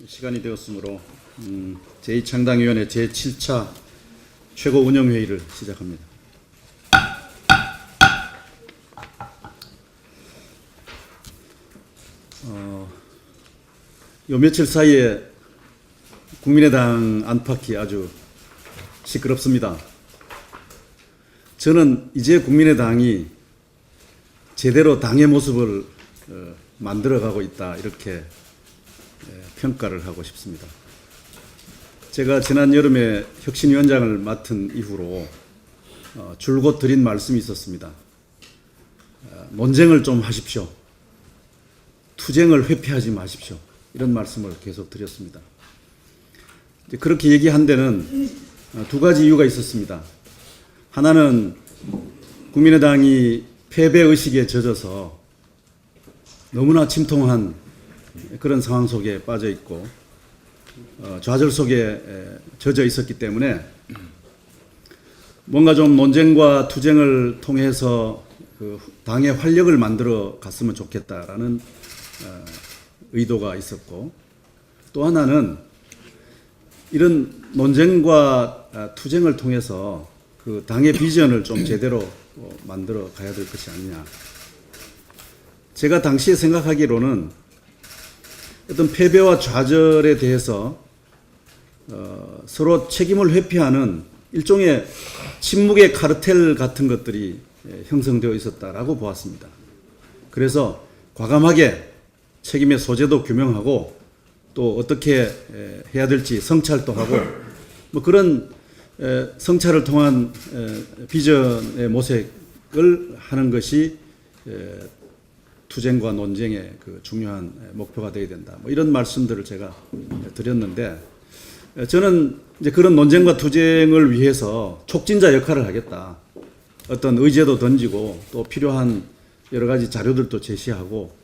시간이 되었으므로 제2창당위원회 제7차 최고운영회의를 시작합니다. 요 며칠 사이에 국민의당 안팎이 아주 시끄럽습니다. 저는 이제 국민의당이 제대로 당의 모습을 만들어가고 있다, 이렇게 평가를 하고 싶습니다. 제가 지난 여름에 혁신위원장을 맡은 이후로 줄곧 드린 말씀이 있었습니다. 논쟁을 좀 하십시오. 투쟁을 회피하지 마십시오. 이런 말씀을 계속 드렸습니다. 그렇게 얘기한 데는 두 가지 이유가 있었습니다. 하나는 국민의당이 패배의식에 젖어서 너무나 침통한 그런 상황 속에 빠져 있고 좌절 속에 젖어 있었기 때문에 뭔가 좀 논쟁과 투쟁을 통해서 그 당의 활력을 만들어 갔으면 좋겠다라는 의도가 있었고, 또 하나는 이런 논쟁과 투쟁을 통해서 그 당의 비전을 좀 제대로 만들어 가야 될 것이 아니냐. 제가 당시에 생각하기로는 어떤 패배와 좌절에 대해서 서로 책임을 회피하는 일종의 침묵의 카르텔 같은 것들이 형성되어 있었다라고 보았습니다. 그래서 과감하게 책임의 소재도 규명하고 또 어떻게 해야 될지 성찰도 하고 뭐 그런 성찰을 통한 비전의 모색을 하는 것이 투쟁과 논쟁의 그 중요한 목표가 되어야 된다. 뭐 이런 말씀들을 제가 드렸는데, 저는 이제 그런 논쟁과 투쟁을 위해서 촉진자 역할을 하겠다. 어떤 의제도 던지고 또 필요한 여러 가지 자료들도 제시하고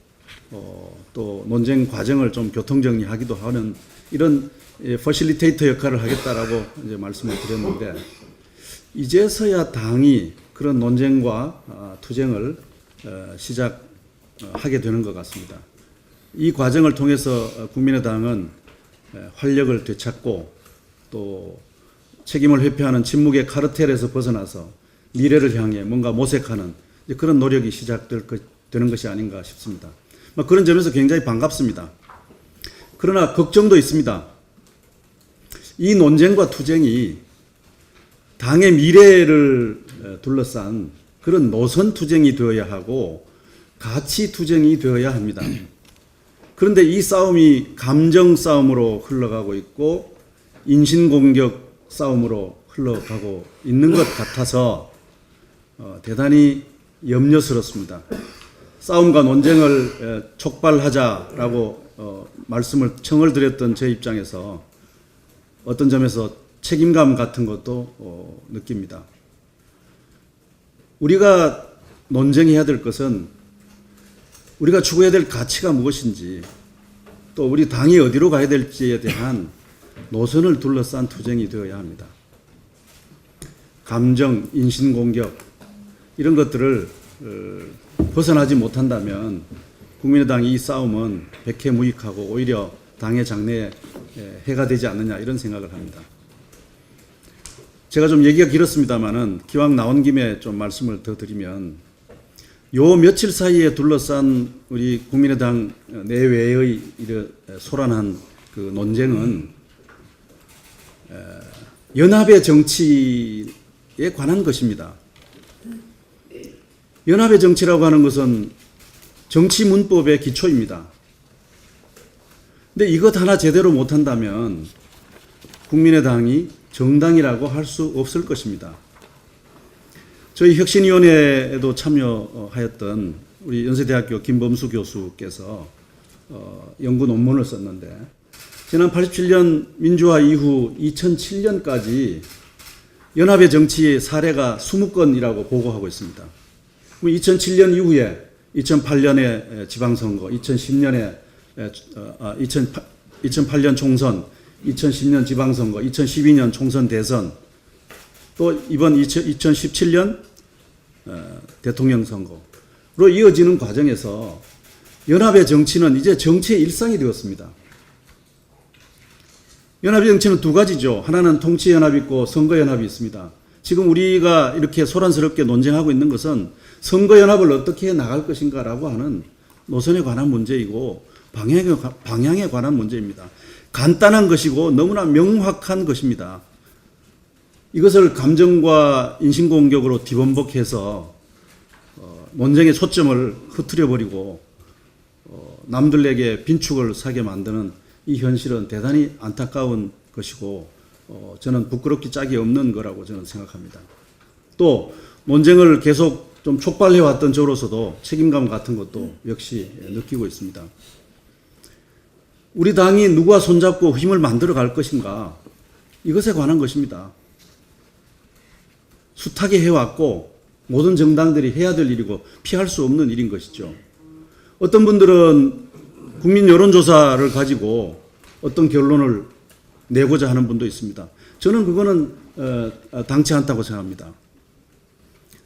또 논쟁 과정을 좀 교통정리하기도 하는 이런 퍼실리테이터 역할을 하겠다라고 이제 말씀을 드렸는데, 이제서야 당이 그런 논쟁과 투쟁을 시작하게 되는 것 같습니다. 이 과정을 통해서 국민의당은 활력을 되찾고 또 책임을 회피하는 침묵의 카르텔에서 벗어나서 미래를 향해 뭔가 모색하는 그런 노력이 시작되는 것이 아닌가 싶습니다. 그런 점에서 굉장히 반갑습니다. 그러나 걱정도 있습니다. 이 논쟁과 투쟁이 당의 미래를 둘러싼 그런 노선 투쟁이 되어야 하고 가치 투쟁이 되어야 합니다. 그런데 이 싸움이 감정 싸움으로 흘러가고 있고 인신공격 싸움으로 흘러가고 있는 것 같아서 대단히 염려스럽습니다. 싸움과 논쟁을 촉발하자라고 청을 드렸던 제 입장에서 어떤 점에서 책임감 같은 것도 느낍니다. 우리가 논쟁해야 될 것은 우리가 추구해야 될 가치가 무엇인지, 또 우리 당이 어디로 가야 될지에 대한 노선을 둘러싼 투쟁이 되어야 합니다. 감정, 인신공격 이런 것들을 벗어나지 못한다면 국민의당이 이 싸움은 백해무익하고 오히려 당의 장래에 해가 되지 않느냐, 이런 생각을 합니다. 제가 좀 얘기가 길었습니다만은 기왕 나온 김에 좀 말씀을 더 드리면, 요 며칠 사이에 둘러싼 우리 국민의당 내외의 소란한 그 논쟁은 연합의 정치에 관한 것입니다. 연합의 정치라고 하는 것은 정치 문법의 기초입니다. 근데 이것 하나 제대로 못한다면 국민의당이 정당이라고 할 수 없을 것입니다. 저희 혁신위원회에도 참여하였던 우리 연세대학교 김범수 교수께서 연구 논문을 썼는데, 지난 87년 민주화 이후 2007년까지 연합의 정치의 사례가 20건이라고 보고하고 있습니다. 2007년 이후에 2008년에 지방선거, 2008년 총선, 2010년 지방선거, 2012년 총선 대선, 또 이번 2017년 대통령 선거로 이어지는 과정에서 연합의 정치는 이제 정치의 일상이 되었습니다. 연합의 정치는 두 가지죠. 하나는 통치연합이 있고 선거연합이 있습니다. 지금 우리가 이렇게 소란스럽게 논쟁하고 있는 것은 선거연합을 어떻게 나갈 것인가라고 하는 노선에 관한 문제이고 방향에 관한 문제입니다. 간단한 것이고 너무나 명확한 것입니다. 이것을 감정과 인신공격으로 뒤범벅해서 논쟁의 초점을 흐트려버리고 남들에게 빈축을 사게 만드는 이 현실은 대단히 안타까운 것이고 저는 부끄럽기 짝이 없는 거라고 저는 생각합니다. 또 논쟁을 계속 좀 촉발해왔던 저로서도 책임감 같은 것도 역시 느끼고 있습니다. 우리 당이 누구와 손잡고 힘을 만들어 갈 것인가, 이것에 관한 것입니다. 숱하게 해왔고 모든 정당들이 해야 될 일이고 피할 수 없는 일인 것이죠. 어떤 분들은 국민 여론조사를 가지고 어떤 결론을 내고자 하는 분도 있습니다. 저는 그거는 당치 않다고 생각합니다.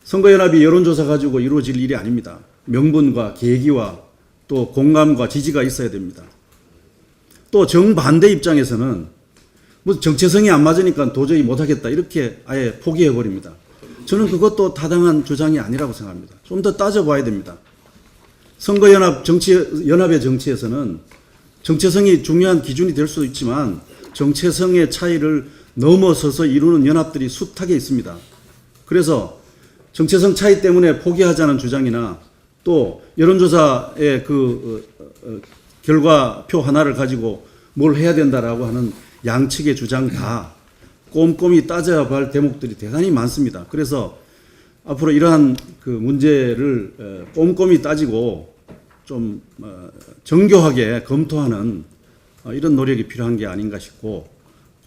선거연합이 여론조사 가지고 이루어질 일이 아닙니다. 명분과 계기와 또 공감과 지지가 있어야 됩니다. 또 정반대 입장에서는 뭐 정체성이 안 맞으니까 도저히 못하겠다 이렇게 아예 포기해버립니다. 저는 그것도 타당한 주장이 아니라고 생각합니다. 좀 더 따져봐야 됩니다. 연합의 정치에서는 정체성이 중요한 기준이 될 수도 있지만 정체성의 차이를 넘어서서 이루는 연합들이 숱하게 있습니다. 그래서 정체성 차이 때문에 포기하자는 주장이나 또 여론조사의 결과표 하나를 가지고 뭘 해야 된다라고 하는 양측의 주장 다 꼼꼼히 따져야 할 대목들이 대단히 많습니다. 그래서 앞으로 이러한 문제를 꼼꼼히 따지고 좀 정교하게 검토하는 이런 노력이 필요한 게 아닌가 싶고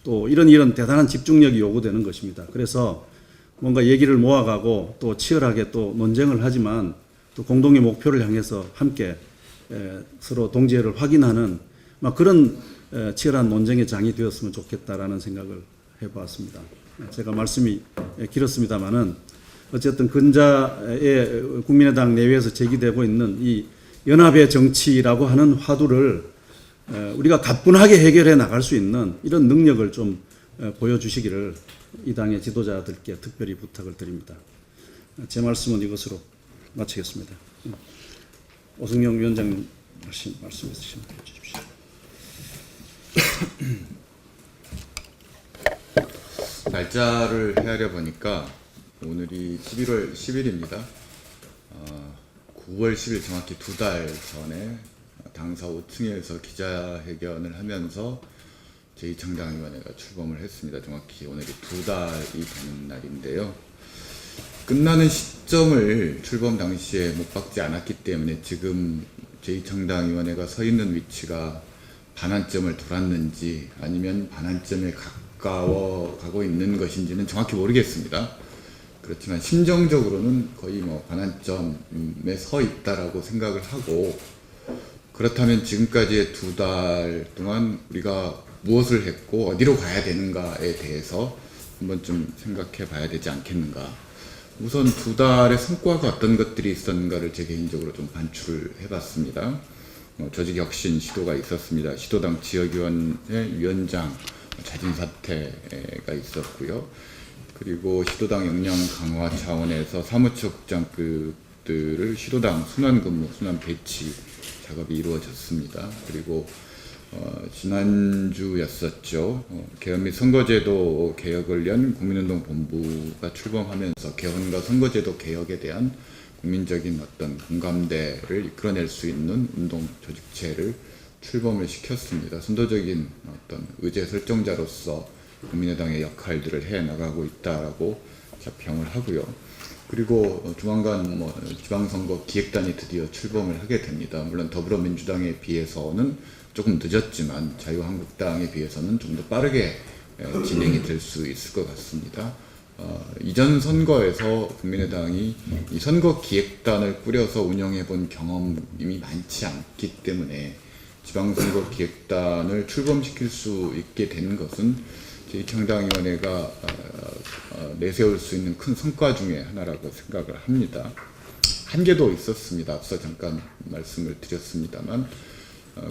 또 이런 대단한 집중력이 요구되는 것입니다. 그래서 뭔가 얘기를 모아가고 또 치열하게 또 논쟁을 하지만 또 공동의 목표를 향해서 함께 서로 동지애를 확인하는 그런 치열한 논쟁의 장이 되었으면 좋겠다라는 생각을 해보았습니다. 제가 말씀이 길었습니다만은 어쨌든 근자의 국민의당 내외에서 제기되고 있는 이 연합의 정치라고 하는 화두를 우리가 가뿐하게 해결해 나갈 수 있는 이런 능력을 좀 보여주시기를 이 당의 지도자들께 특별히 부탁을 드립니다. 제 말씀은 이것으로 마치겠습니다. 오승영 위원장님 말씀 있으시면 해주십시오. 날짜를 헤아려 보니까 오늘이 11월 10일입니다. 9월 10일 정확히 2달 전에 당사 5층에서 기자회견을 하면서 제2창당위원회가 출범을 했습니다. 정확히 오늘이 2달이 되는 날인데요. 끝나는 시점을 출범 당시에 못 박지 않았기 때문에 지금 제2창당위원회가 서 있는 위치가 반환점을 돌았는지 아니면 반환점에 가까워 가고 있는 것인지는 정확히 모르겠습니다. 그렇지만 심정적으로는 거의 반환점에 서 있다라고 생각을 하고, 그렇다면 지금까지의 2달 동안 우리가 무엇을 했고 어디로 가야 되는가에 대해서 한번 좀 생각해 봐야 되지 않겠는가. 우선 2달의 성과가 어떤 것들이 있었는가를 제 개인적으로 좀 반출을 해봤습니다. 조직혁신 시도가 있었습니다. 시도당 지역위원회 위원장 자진 사퇴가 있었고요. 그리고 시도당 역량 강화 차원에서 사무처장급들을 시도당 순환근무, 순환 배치 작업이 이루어졌습니다. 그리고 지난주였었죠. 개헌 및 선거제도 개혁을 위한 국민운동 본부가 출범하면서 개헌과 선거제도 개혁에 대한 국민적인 어떤 공감대를 이끌어낼 수 있는 운동 조직체를 출범을 시켰습니다. 선도적인 어떤 의제 설정자로서 국민의당의 역할들을 해 나가고 있다라고 자평을 하고요. 그리고 조만간 지방선거 기획단이 드디어 출범을 하게 됩니다. 물론 더불어민주당에 비해서는 조금 늦었지만 자유한국당에 비해서는 좀 더 빠르게 진행이 될 수 있을 것 같습니다. 이전 선거에서 국민의당이 이 선거 기획단을 꾸려서 운영해 본 경험이 많지 않기 때문에 지방선거 기획단을 출범시킬 수 있게 된 것은 제2창당위원회가 내세울 수 있는 큰 성과 중에 하나라고 생각을 합니다. 한계도 있었습니다. 앞서 잠깐 말씀을 드렸습니다만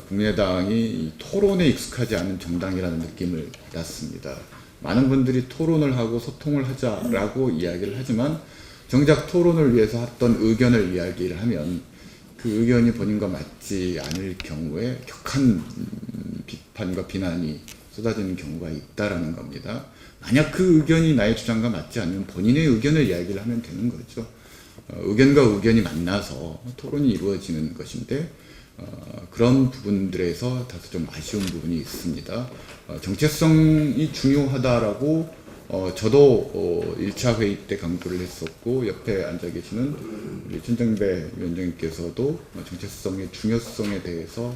국민의당이 이 토론에 익숙하지 않은 정당이라는 느낌을 받았습니다. 많은 분들이 토론을 하고 소통을 하자라고 이야기를 하지만 정작 토론을 위해서 했던 의견을 이야기를 하면 그 의견이 본인과 맞지 않을 경우에 격한 비판과 비난이 쏟아지는 경우가 있다라는 겁니다. 만약 그 의견이 나의 주장과 맞지 않으면 본인의 의견을 이야기를 하면 되는 거죠. 의견과 의견이 만나서 토론이 이루어지는 것인데 그런 부분들에서 다소 좀 아쉬운 부분이 있습니다. 정체성이 중요하다라고 저도 1차 회의 때 강조를 했었고 옆에 앉아 계시는 우리 천정배 위원장님께서도 정체성의 중요성에 대해서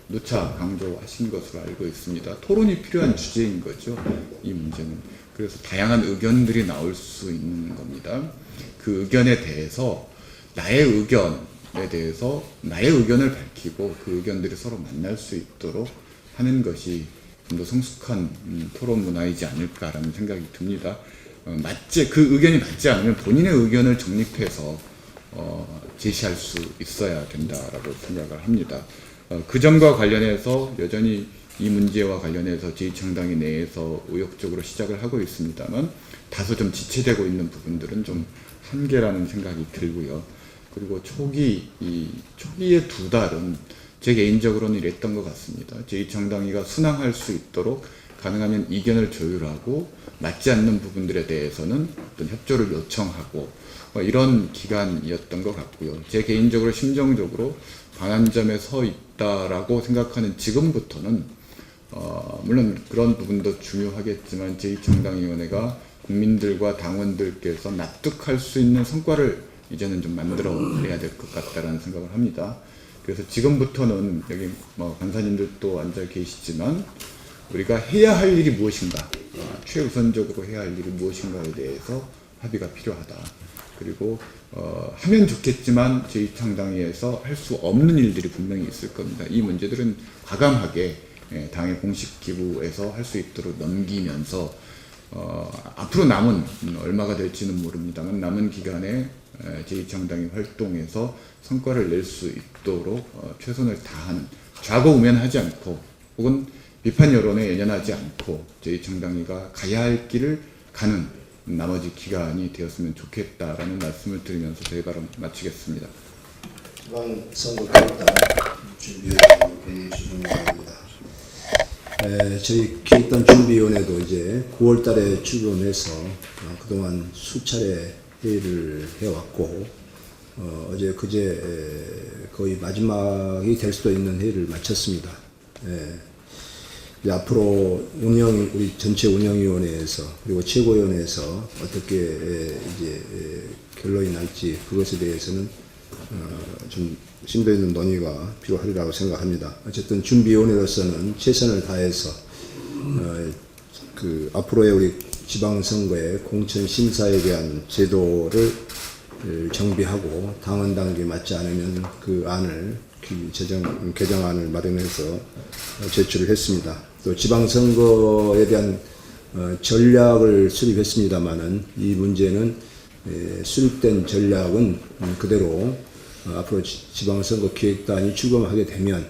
누차 강조하신 것으로 알고 있습니다. 토론이 필요한 주제인 거죠. 이 문제는. 그래서 다양한 의견들이 나올 수 있는 겁니다. 그 의견에 대해서 나의 의견에 대해서 나의 의견을 밝히고 그 의견들이 서로 만날 수 있도록 하는 것이 좀 더 성숙한 토론 문화이지 않을까라는 생각이 듭니다. 그 의견이 맞지 않으면 본인의 의견을 정립해서 제시할 수 있어야 된다라고 생각을 합니다. 그 점과 관련해서 여전히 이 문제와 관련해서 제2창당위 내에서 의욕적으로 시작을 하고 있습니다만 다소 좀 지체되고 있는 부분들은 좀 한계라는 생각이 들고요. 그리고 초기의 2달은 제 개인적으로는 이랬던 것 같습니다. 제2창당위가 순항할 수 있도록 가능하면 이견을 조율하고 맞지 않는 부분들에 대해서는 어떤 협조를 요청하고 이런 기간이었던 것 같고요. 제 개인적으로 심정적으로 방한점에 서 있다라고 생각하는 지금부터는 물론 그런 부분도 중요하겠지만 제2창당위원회가 국민들과 당원들께서 납득할 수 있는 성과를 이제는 좀 만들어내야 될 것 같다라는 생각을 합니다. 그래서 지금부터는 여기 간사님들도 앉아 계시지만 우리가 해야 할 일이 무엇인가, 최우선적으로 해야 할 일이 무엇인가에 대해서 합의가 필요하다. 그리고 하면 좋겠지만 제2창당위에서 할 수 없는 일들이 분명히 있을 겁니다. 이 문제들은 과감하게 당의 공식 기구에서 할 수 있도록 넘기면서 앞으로 남은 얼마가 될지는 모릅니다만 남은 기간에 제2창당위 활동에서 성과를 낼 수 있도록 최선을 다하는, 좌고우면하지 않고 혹은 비판 여론에 연연하지 않고 제2창당위가 가야 할 길을 가는 나머지 기간이 되었으면 좋겠다라는 말씀을 드리면서 제 발언 마치겠습니다. 지방선거기획단 준비위원회 주중입니다. 저희 기획단 준비위원회도 이제 9월달에 출범해서 그동안 수차례 회의를 해왔고 어제 그제 거의 마지막이 될 수도 있는 회의를 마쳤습니다. 이제 앞으로 우리 전체 운영위원회에서 그리고 최고위원회에서 어떻게 이제 결론이 날지 그것에 대해서는 좀 심도 있는 논의가 필요하리라고 생각합니다. 어쨌든 준비위원회로서는 최선을 다해서 그 앞으로의 우리 지방선거의 공천 심사에 대한 제도를 정비하고 당원 당규에 맞지 않으면 그 안을 개정안을 마련해서 제출을 했습니다. 또 지방선거에 대한 전략을 수립했습니다만은 이 문제는 수립된 전략은 그대로 앞으로 지방선거 기획단이 출범하게 되면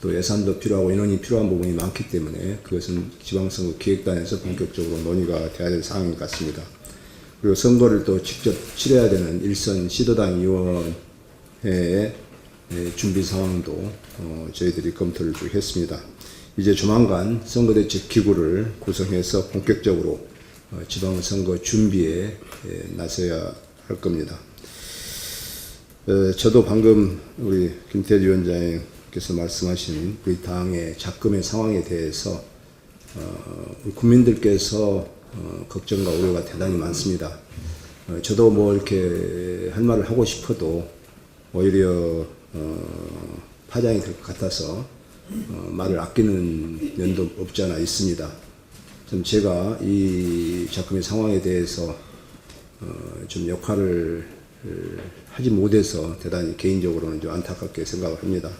또 예산도 필요하고 인원이 필요한 부분이 많기 때문에 그것은 지방선거 기획단에서 본격적으로 논의가 돼야 될 사항인 것 같습니다. 그리고 선거를 또 직접 치러야 되는 일선 시도당 위원회의 준비 상황도 저희들이 검토를 쭉 했습니다. 이제 조만간 선거대책 기구를 구성해서 본격적으로 지방선거 준비에 나서야 할 겁니다. 저도 방금 우리 김태일 위원장께서 말씀하신 우리 당의 작금의 상황에 대해서 우리 국민들께서 걱정과 우려가 대단히 많습니다. 저도 뭐 이렇게 할 말을 하고 싶어도 오히려 파장이 될 것 같아서 말을 아끼는 면도 없지 않아 있습니다. 좀 제가 이 작품의 상황에 대해서 좀 역할을 하지 못해서 대단히 개인적으로는 좀 안타깝게 생각을 합니다.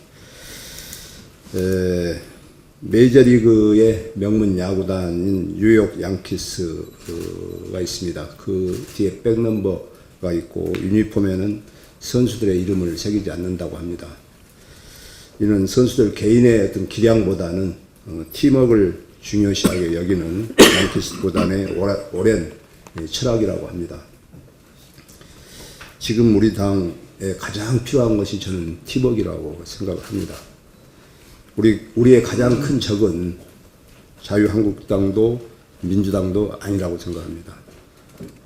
메이저리그의 명문 야구단인 뉴욕 양키스가 있습니다. 그 뒤에 백넘버가 있고 유니폼에는 선수들의 이름을 새기지 않는다고 합니다. 이는 선수들 개인의 어떤 기량보다는 팀워크를 중요시하게 여기는 양키스 구단의 오랜 철학이라고 합니다. 지금 우리 당에 가장 필요한 것이 저는 팀워크라고 생각을 합니다. 우리의 가장 큰 적은 자유한국당도 민주당도 아니라고 생각합니다.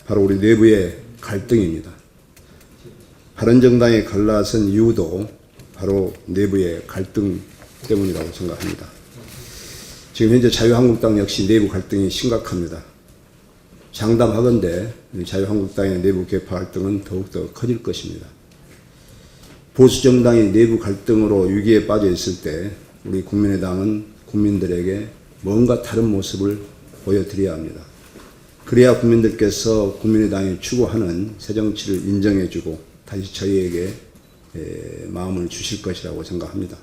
바로 우리 내부의 갈등입니다. 바른정당이 갈라선 이유도 바로 내부의 갈등 때문이라고 생각합니다. 지금 현재 자유한국당 역시 내부 갈등이 심각합니다. 장담하건대 자유한국당의 내부 개파 갈등은 더욱더 커질 것입니다. 보수정당이 내부 갈등으로 위기에 빠져 있을 때 우리 국민의당은 국민들에게 뭔가 다른 모습을 보여드려야 합니다. 그래야 국민들께서 국민의당이 추구하는 새정치를 인정해주고 다시 저희에게 마음을 주실 것이라고 생각합니다.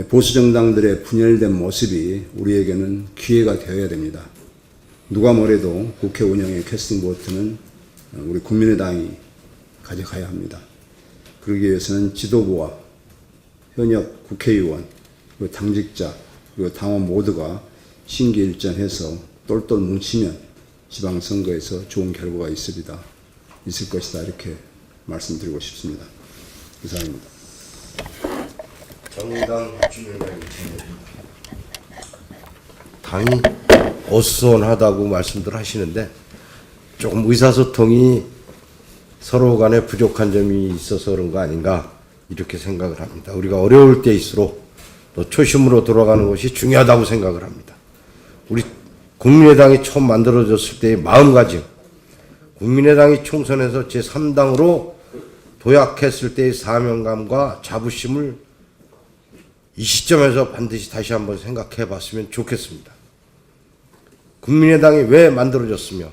보수정당들의 분열된 모습이 우리에게는 기회가 되어야 됩니다. 누가 뭐래도 국회 운영의 캐스팅 보트는 우리 국민의당이 가져가야 합니다. 그러기 위해서는 지도부와 현역 국회의원, 그리고 당직자, 그리고 당원 모두가 신기일전해서 똘똘 뭉치면 지방선거에서 좋은 결과가 있을 것이다 이렇게 말씀드리고 싶습니다. 이상입니다. 정의당 주민회의장님, 당이 어수선하다고 말씀들 하시는데 조금 의사소통이 서로 간에 부족한 점이 있어서 그런 거 아닌가 이렇게 생각을 합니다. 우리가 어려울 때일수록 또 초심으로 돌아가는 것이 중요하다고 생각을 합니다. 우리 국민의당이 처음 만들어졌을 때의 마음가짐, 국민의당이 총선에서 제3당으로 도약했을 때의 사명감과 자부심을 이 시점에서 반드시 다시 한번 생각해 봤으면 좋겠습니다. 국민의당이 왜 만들어졌으며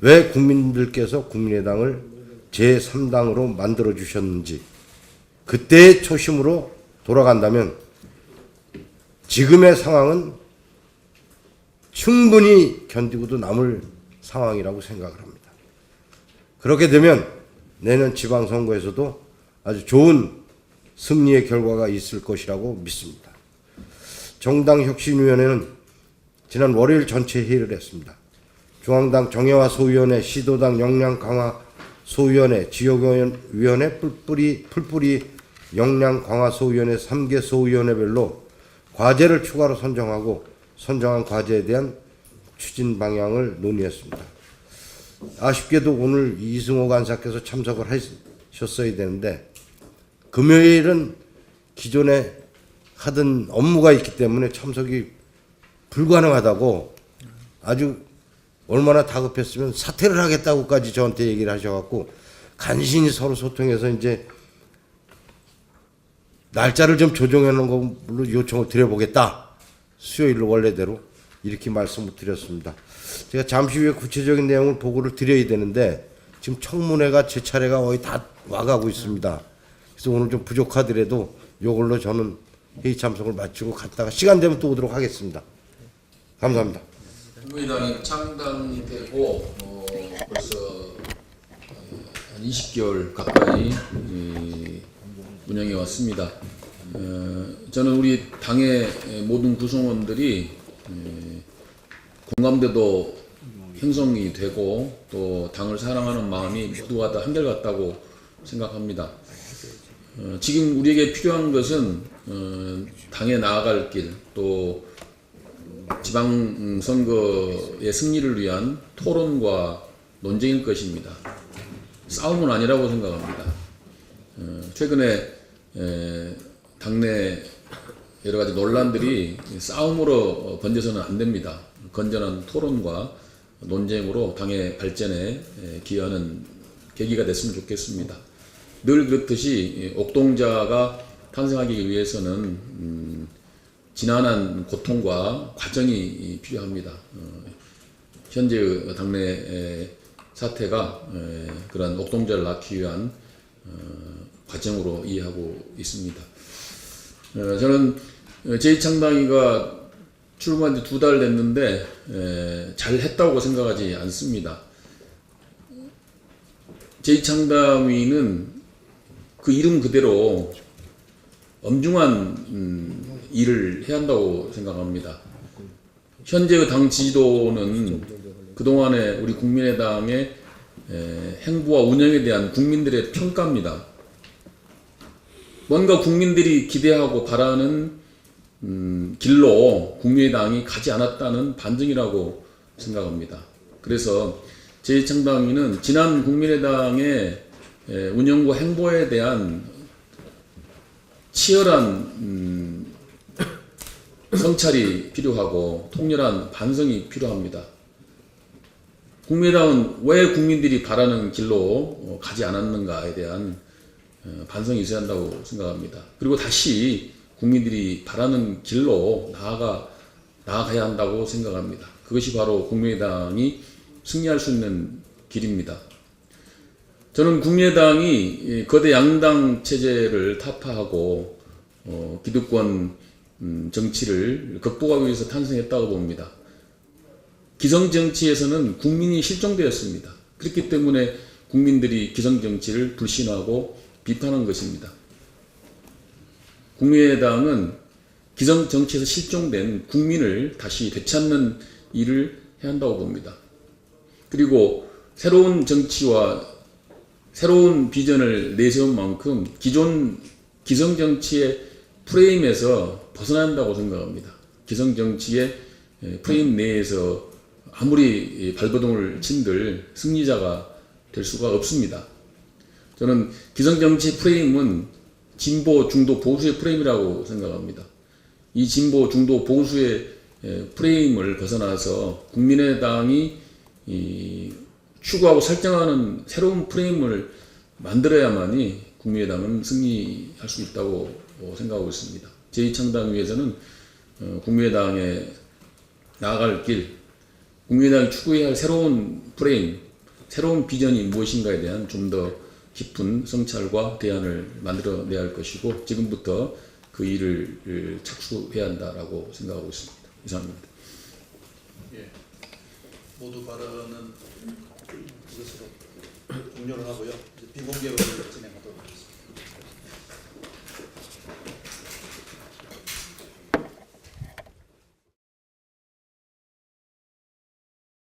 왜 국민들께서 국민의당을 제3당으로 만들어 주셨는지 그때의 초심으로 돌아간다면 지금의 상황은 충분히 견디고도 남을 상황이라고 생각을 합니다. 그렇게 되면 내년 지방선거에서도 아주 좋은 승리의 결과가 있을 것이라고 믿습니다. 정당혁신위원회는 지난 월요일 전체 회의를 했습니다. 중앙당 정예화 소위원회, 시도당 역량 강화 소위원회, 지역위원회 풀뿌리 역량 강화 소위원회 3개 소위원회별로 과제를 추가로 선정하고 선정한 과제에 대한 추진 방향을 논의했습니다. 아쉽게도 오늘 이승호 간사께서 참석을 하셨어야 되는데 금요일은 기존에 하던 업무가 있기 때문에 참석이 불가능하다고 아주 얼마나 다급했으면 사퇴를 하겠다고까지 저한테 얘기를 하셔갖고 간신히 서로 소통해서 이제 날짜를 좀 조정해 놓은 걸로 요청을 드려보겠다. 수요일로 원래대로 이렇게 말씀을 드렸습니다. 제가 잠시 후에 구체적인 내용을 보고를 드려야 되는데 지금 청문회가 제 차례가 거의 다 와가고 있습니다. 그래서 오늘 좀 부족하더라도 이걸로 저는 회의 참석을 마치고 갔다가 시간 되면 또 오도록 하겠습니다. 감사합니다. 국민의당이 창당이 되고 벌써 한 20개월 가까이 운영해 왔습니다. 저는 우리 당의 모든 구성원들이 공감대도 형성이 되고 또 당을 사랑하는 마음이 모두가 다 한결같다고 생각합니다. 지금 우리에게 필요한 것은 당에 나아갈 길, 또 지방선거의 승리를 위한 토론과 논쟁일 것입니다. 싸움은 아니라고 생각합니다. 최근에 당내 여러 가지 논란들이 싸움으로 번져서는 안 됩니다. 건전한 토론과 논쟁으로 당의 발전에 기여하는 계기가 됐으면 좋겠습니다. 늘 그렇듯이 옥동자가 탄생하기 위해서는 지난한 고통과 과정이 필요합니다. 현재의 당내 사태가 그런 옥동자를 낳기 위한 과정으로 이해하고 있습니다. 저는 제2창당위가 출범한 지 2달 됐는데 잘 했다고 생각하지 않습니다. 제2창당위는 그 이름 그대로 엄중한 일을 해야 한다고 생각합니다. 현재의 당 지도는 그동안의 우리 국민의당의 행보와 운영에 대한 국민들의 평가입니다. 뭔가 국민들이 기대하고 바라는 길로 국민의당이 가지 않았다는 반증이라고 생각합니다. 그래서 제2창당위는 지난 국민의당의 운영과 행보에 대한 치열한 성찰이 필요하고 통렬한 반성이 필요합니다. 국민의당은 왜 국민들이 바라는 길로 가지 않았는가에 대한 반성이 있어야 한다고 생각합니다. 그리고 다시 국민들이 바라는 길로 나아가야 한다고 생각합니다. 그것이 바로 국민의당이 승리할 수 있는 길입니다. 저는 국민의당이 거대 양당 체제를 타파하고 기득권 정치를 극복하기 위해서 탄생했다고 봅니다. 기성정치에서는 국민이 실종되었습니다. 그렇기 때문에 국민들이 기성정치를 불신하고 비판한 것입니다. 국민의당은 기성정치에서 실종된 국민을 다시 되찾는 일을 해야 한다고 봅니다. 그리고 새로운 정치와 새로운 비전을 내세운 만큼 기존 기성정치의 프레임에서 벗어나야 한다고 생각합니다. 기성정치의 프레임 내에서 아무리 발버둥을 친들 승리자가 될 수가 없습니다. 저는 기성정치 프레임은 진보, 중도, 보수의 프레임이라고 생각합니다. 이 진보, 중도, 보수의 프레임을 벗어나서 국민의당이 추구하고 설정하는 새로운 프레임을 만들어야만이 국민의당은 승리할 수 있다고 생각하고 있습니다. 제2창당위에서는 국민의당에 나아갈 길, 국민의당이 추구해야 할 새로운 프레임, 새로운 비전이 무엇인가에 대한 좀 더 깊은 성찰과 대안을 만들어내야 할 것이고 지금부터 그 일을 착수해야 한다라고 생각하고 있습니다. 이상입니다. 예. 모두 발언은 이것으로 종료를 하고요. 비공개로 진행하도록